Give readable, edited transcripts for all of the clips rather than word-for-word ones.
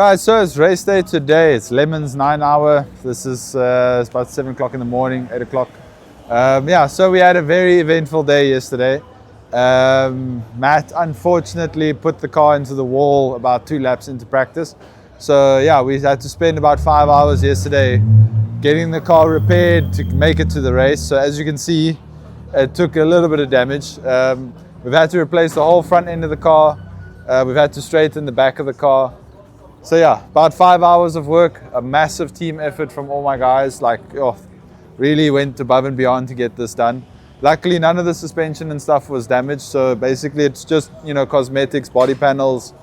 Alright, so it's race day today. It's Lemon's 9 hour. This is it's about 7 o'clock in the morning, 8 o'clock. Yeah, so we had a very eventful day yesterday. Matt unfortunately put the car into the wall about 2 laps into practice. So yeah, we had to spend about 5 hours yesterday getting the car repaired to make it to the race. So as you can see, it took a little bit of damage. We've had to replace the whole front end of the car. We've had to straighten the back of the car. So yeah, about 5 hours of work, a massive team effort from all my guys, really went above and beyond to get this done. Luckily, none of the suspension and stuff was damaged, so basically it's just, cosmetics, body panels,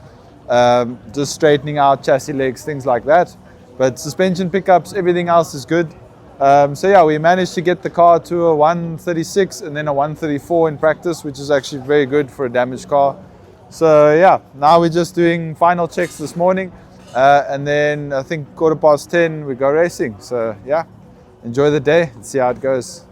just straightening out chassis legs, things like that. But suspension pickups, everything else is good. So yeah, we managed to get the car to a 136 and then a 134 in practice, which is actually very good for a damaged car. So yeah, now we're just doing final checks this morning. And then I think 10:15 we go racing. So yeah, enjoy the day and see how it goes.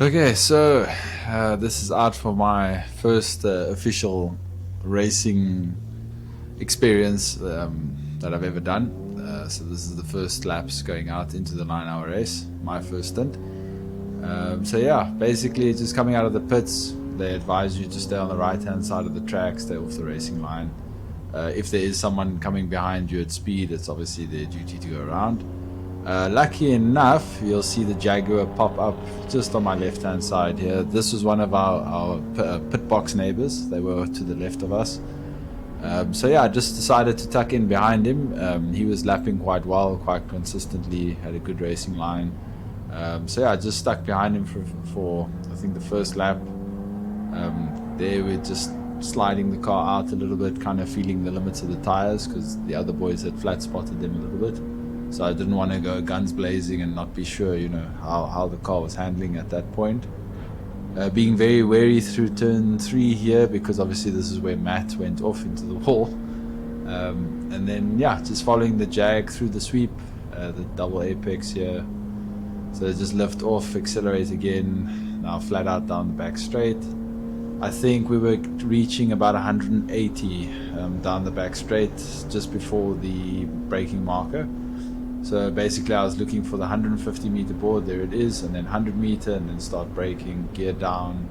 Okay, so this is out for my first official racing experience that I've ever done. So this is the first laps going out into the 9-hour race, my first stint. So yeah, basically just coming out of the pits, they advise you to stay on the right hand side of the track, stay off the racing line. If there is someone coming behind you at speed, it's obviously their duty to go around. Lucky enough, you'll see the Jaguar pop up just on my left hand side here. This was one of our pit box neighbors. They were to the left of us. So yeah, I just decided to tuck in behind him. He was lapping quite well, quite consistently, had a good racing line. So yeah, I just stuck behind him for I think the first lap. There we're just sliding the car out a little bit, kind of feeling the limits of the tires because the other boys had flat spotted them a little bit. So I didn't want to go guns blazing and not be sure, you know, how the car was handling at that point. Being very wary through turn 3 here because obviously this is where Matt went off into the wall. And then yeah, just following the Jag through the sweep, the double apex here. So just lift off, accelerate again, now flat out down the back straight. I think we were reaching about 180 down the back straight just before the braking marker. So basically I was looking for the 150 meter board, there it is, and then 100 meter and then start braking, gear down.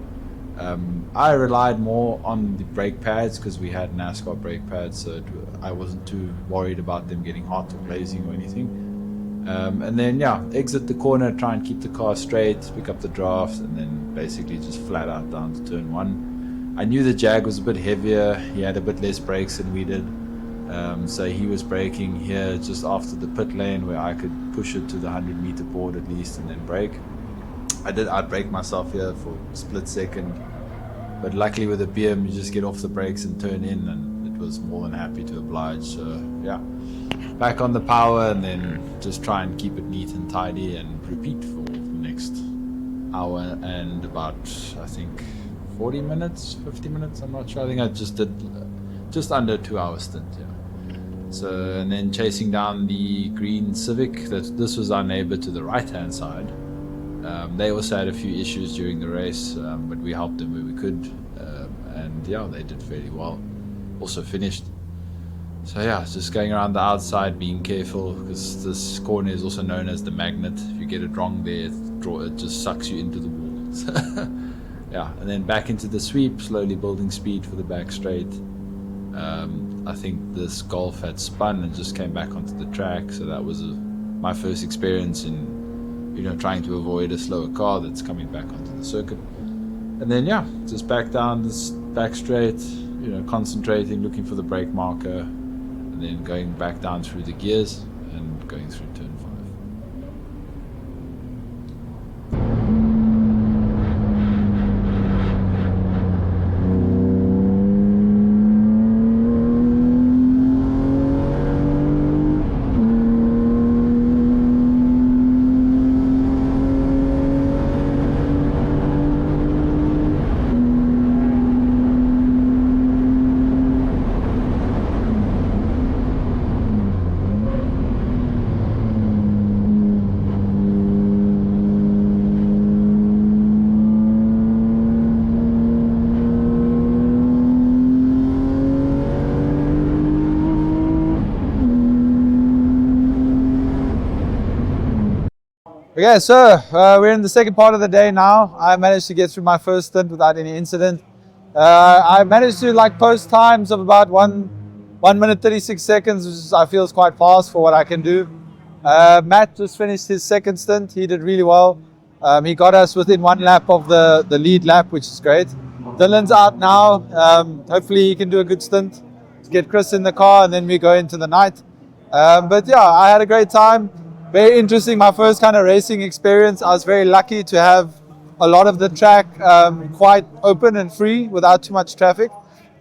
I relied more on the brake pads because we had NASCAR brake pads, so I wasn't too worried about them getting hot or blazing or anything. And then yeah, exit the corner, try and keep the car straight, pick up the draft, and then basically just flat out down to turn 1. I knew the Jag was a bit heavier, he had a bit less brakes than we did, so he was braking here just after the pit lane where I could push it to the 100-meter board at least and then brake. I did outbrake myself here for a split second, but luckily with the BM you just get off the brakes and turn in, and it was more than happy to oblige. So yeah, back on the power and then just try and keep it neat and tidy and repeat for the next hour and about, I think, 40 minutes, 50 minutes, I'm not sure. I think I just did just under a 2-hour stint, yeah. So, and then chasing down the green Civic, this was our neighbor to the right-hand side. They also had a few issues during the race, but we helped them where we could, and yeah, they did fairly well. Also finished. So yeah, just going around the outside, being careful, because this corner is also known as the magnet. If you get it wrong there, it just sucks you into the wall. Yeah, and then back into the sweep, slowly building speed for the back straight. I think this Golf had spun and just came back onto the track, so that was my first experience in trying to avoid a slower car that's coming back onto the circuit. And then yeah, just back down this back straight, concentrating, looking for the brake marker, and then going back down through the gears and going through turn 5. Okay, so we're in the second part of the day now. I managed to get through my first stint without any incident. I managed to post times of about 1 minute 36 seconds, which I feel is quite fast for what I can do. Matt just finished his second stint. He did really well. He got us within 1 lap of the lead lap, which is great. Dylan's out now. Hopefully he can do a good stint to get Chris in the car, and then we go into the night. But yeah, I had a great time. Very interesting, my first kind of racing experience. I was very lucky to have a lot of the track quite open and free without too much traffic.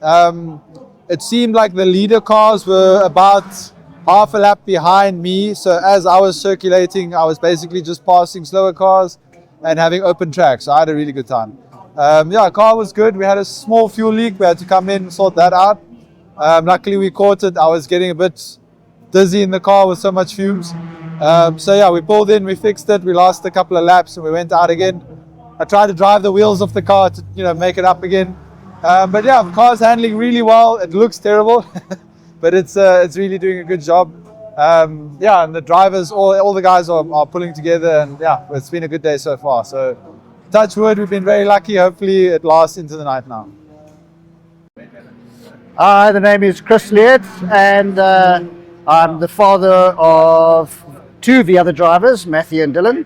It seemed like the leader cars were about half a lap behind me, so as I was circulating, I was basically just passing slower cars and having open track, so I had a really good time. Yeah, car was good. We had a small fuel leak. We had to come in and sort that out. Luckily we caught it. I was getting a bit dizzy in the car with so much fumes. So yeah, we pulled in, we fixed it, we lost a couple of laps and we went out again. I tried to drive the wheels off the car to make it up again. But yeah, the car's handling really well. It looks terrible, but it's really doing a good job. Yeah, and the drivers, all the guys are pulling together, and yeah, it's been a good day so far. So touch wood, we've been very lucky. Hopefully it lasts into the night now. Hi, the name is Chris Leert, and I'm the father of 2 of the other drivers, Matthew and Dylan.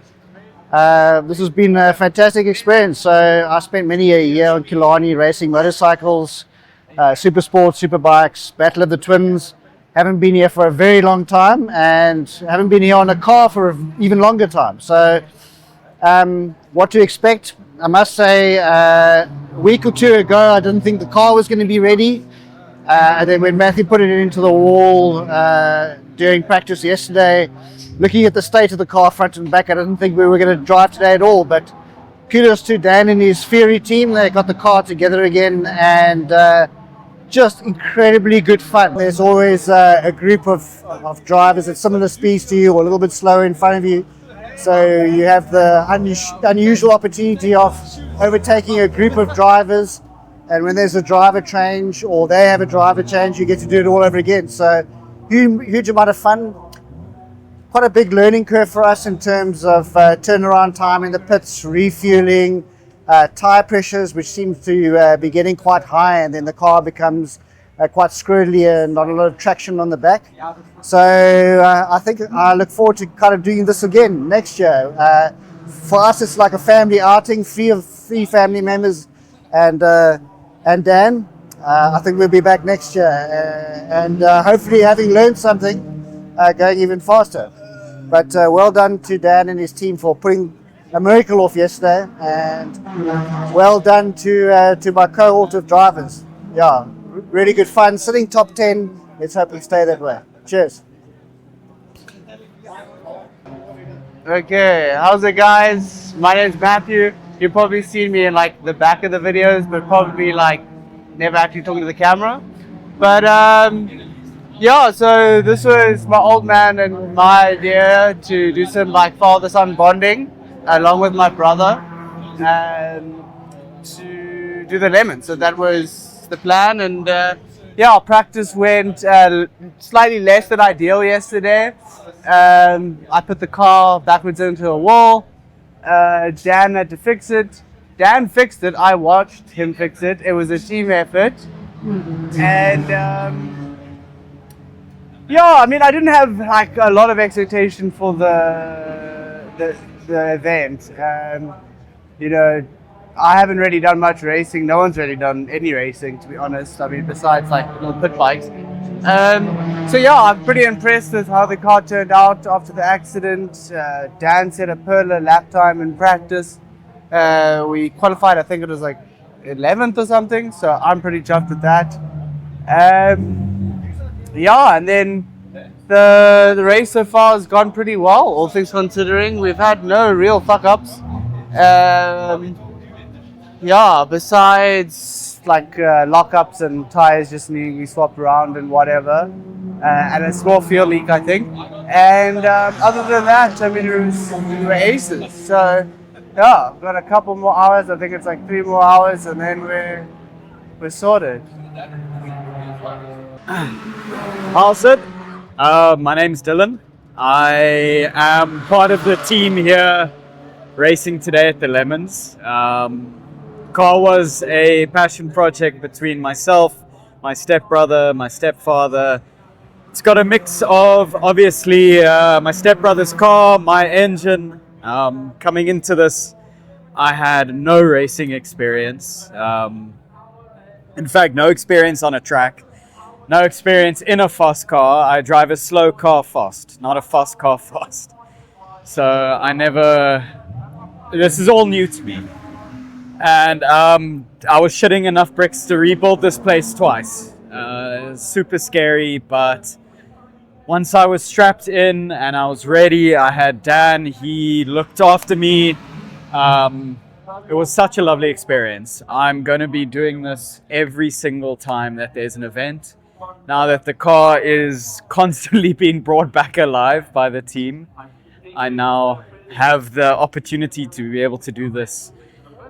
This has been a fantastic experience. So I spent many a year on Killarney racing motorcycles, super sports, super bikes, Battle of the Twins. Haven't been here for a very long time, and haven't been here on a car for an even longer time. So what to expect? I must say, a week or 2 ago, I didn't think the car was going to be ready. And then when Matthew put it into the wall during practice yesterday, looking at the state of the car front and back, I didn't think we were going to drive today at all. But kudos to Dan and his Fury team. They got the car together again, and just incredibly good fun. There's always a group of drivers at similar speeds to you or a little bit slower in front of you. So you have the unusual opportunity of overtaking a group of drivers. And when there's a driver change or they have a driver change, you get to do it all over again. So huge amount of fun. Quite a big learning curve for us in terms of turnaround time in the pits, refueling, tire pressures, which seems to be getting quite high, and then the car becomes quite squirrely and not a lot of traction on the back. So I think I look forward to kind of doing this again next year. For us, it's like a family outing, three family members and Dan. I think we'll be back next year and hopefully having learned something, going even faster. But well done to Dan and his team for putting a miracle off yesterday, and well done to my cohort of drivers. Yeah, really good fun. Sitting top 10. Let's hope we stay that way. Cheers. Okay, how's it guys? My name's Matthew. You've probably seen me in like the back of the videos, but probably like never actually talking to the camera. But yeah, so this was my old man and my idea to do some like father-son bonding along with my brother and to do the lemon. So that was the plan, and yeah, our practice went slightly less than ideal yesterday. I put the car backwards into a wall. Dan had to fix it. Dan fixed it. I watched him fix it. It was a team effort. And yeah, I mean, I didn't have like a lot of expectation for the event. You know, I haven't really done much racing. No one's really done any racing, to be honest. I mean, besides like little pit bikes. So yeah, I'm pretty impressed with how the car turned out after the accident. Dan set a Perla lap time in practice. We qualified, I think it was like 11th or something. So I'm pretty chuffed with that. Yeah, and then the race so far has gone pretty well, all things considering. We've had no real fuck-ups. Yeah, besides like lockups and tires just needing to be swapped around and whatever, and a small fuel leak, I think. And other than that, I mean, we were aces. So yeah, I've got a couple more hours. I think it's like 3 more hours, and then we're sorted. How's it? My name's Dylan. I am part of the team here racing today at the Lemons. Car was a passion project between myself, my stepbrother, my stepfather. It's got a mix of obviously my stepbrother's car, my engine. Coming into this, I had no racing experience. In fact, no experience on a track. No experience in a fast car. I drive a slow car fast, not a fast car fast. So this is all new to me. And I was shitting enough bricks to rebuild this place twice. Super scary, but once I was strapped in and I was ready, I had Dan, he looked after me. It was such a lovely experience. I'm going to be doing this every single time that there's an event. Now that the car is constantly being brought back alive by the team, I now have the opportunity to be able to do this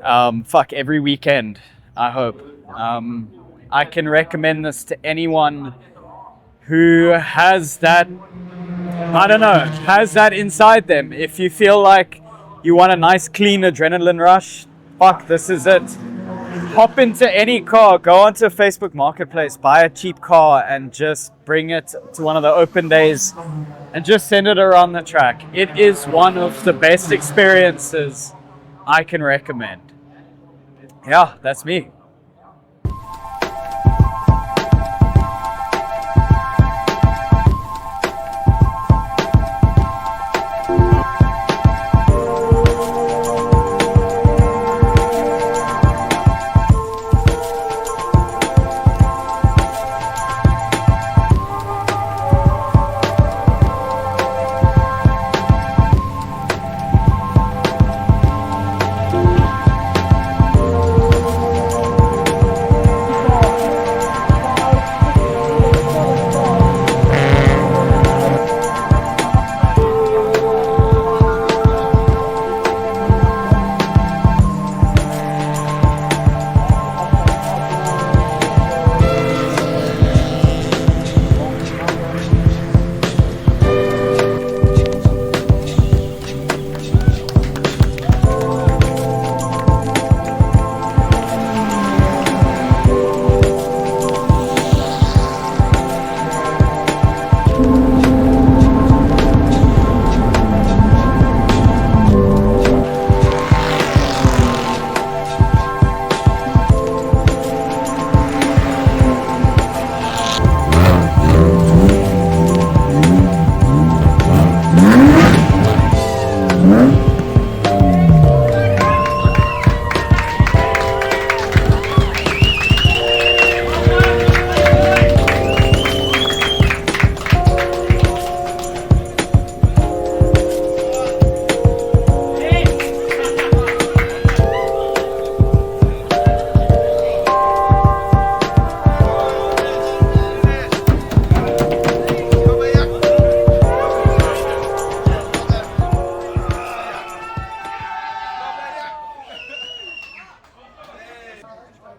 every weekend, I hope. I can recommend this to anyone who has that, has that inside them. If you feel like you want a nice clean adrenaline rush, this is it. Hop into any car, go onto Facebook Marketplace, buy a cheap car and just bring it to one of the open days and just send it around the track. It is one of the best experiences I can recommend. Yeah, that's me.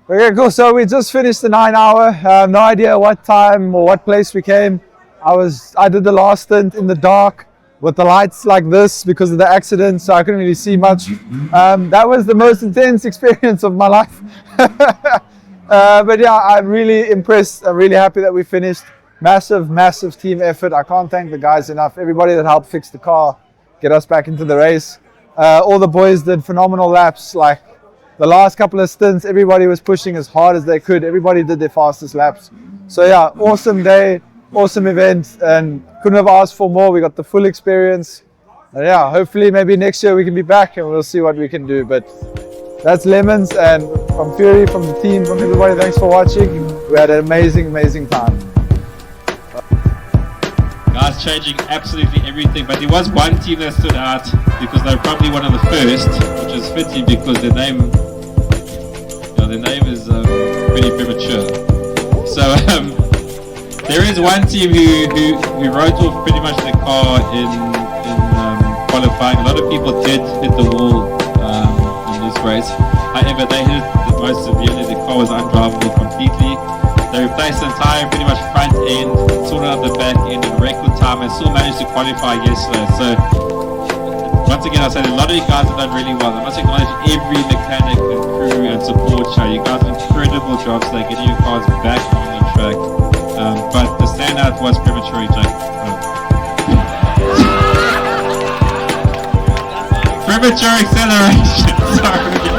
Okay, cool. So we just finished the 9 hour. No idea what time or what place we came. I did the last stint in the dark with the lights like this because of the accident, so I couldn't really see much. That was the most intense experience of my life. But yeah, I'm really impressed. I'm really happy that we finished. Massive team effort. I can't thank the guys enough. Everybody that helped fix the car, get us back into the race. All the boys did phenomenal laps. Like the last couple of stints, everybody was pushing as hard as they could. Everybody did their fastest laps. So yeah, awesome day, awesome event, and couldn't have asked for more. We got the full experience. And yeah, hopefully maybe next year we can be back and we'll see what we can do. But that's Lemons, and from Fury, from the team, from everybody, thanks for watching. We had an amazing time. Guys changing absolutely everything, but there was one team that stood out because they were probably one of the first, which is fitting because their name is pretty premature. So there is one team who wrote off pretty much the car in qualifying. A lot of people did hit the wall in this race. However, they hit it the most severely. The car was undrivable completely. They replaced the entire pretty much front end, sorted out the back end in record time, and still managed to qualify yesterday. So once again, I said a lot of you guys have done really well. I must acknowledge every mechanic and crew and support show. You guys did incredible jobs today, getting your cars back on the track. But the standout was premature eject. Premature acceleration. Sorry.